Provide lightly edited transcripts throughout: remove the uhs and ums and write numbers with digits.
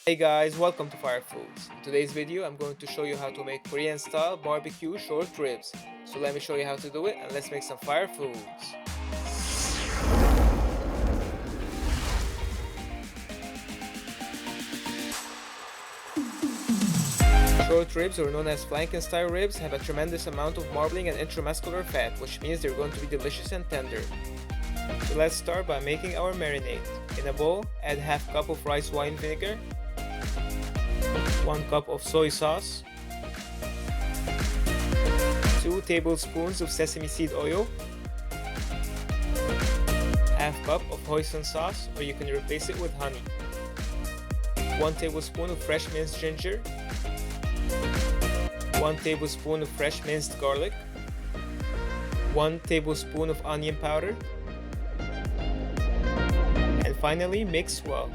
Hey guys, welcome to Fire Foods. In today's video, I'm going to show you how to make Korean-style barbecue short ribs. So let me show you how to do it and let's make some fire foods. Short ribs, or known as flanken-style ribs, have a tremendous amount of marbling and intramuscular fat, which means they're going to be delicious and tender. So let's start by making our marinade. In a bowl, add half cup of rice wine vinegar, 1 cup of soy sauce, 2 tablespoons of sesame seed oil, half cup of hoisin sauce, or you can replace it with honey, 1 tablespoon of fresh minced ginger, 1 tablespoon of fresh minced garlic, 1 tablespoon of onion powder, and finally mix well.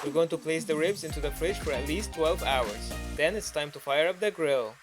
We're going to place the ribs into the fridge for at least 12 hours. Then it's time to fire up the grill.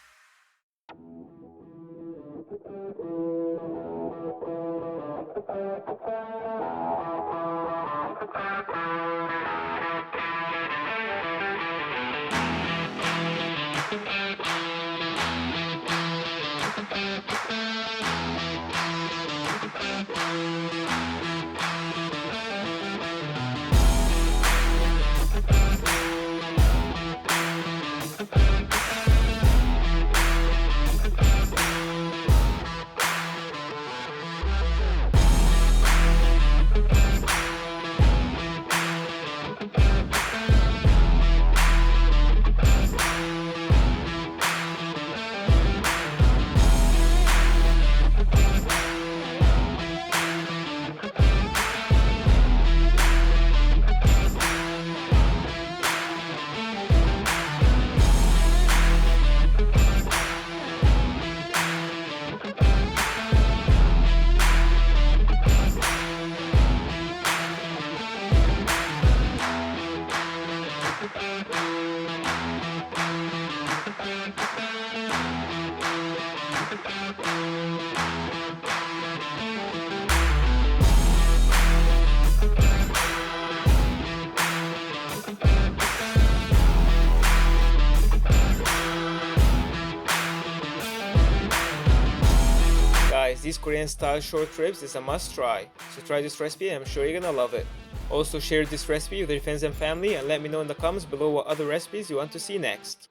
Guys, these Korean style short ribs is a must try, so try this recipe and I'm sure you're gonna love it. Also share this recipe with your friends and family and let me know in the comments below what other recipes you want to see next.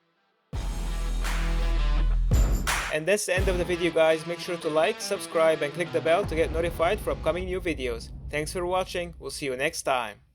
And that's the end of the video guys. Make sure to like, subscribe and click the bell to get notified for upcoming new videos. Thanks for watching, we'll see you next time.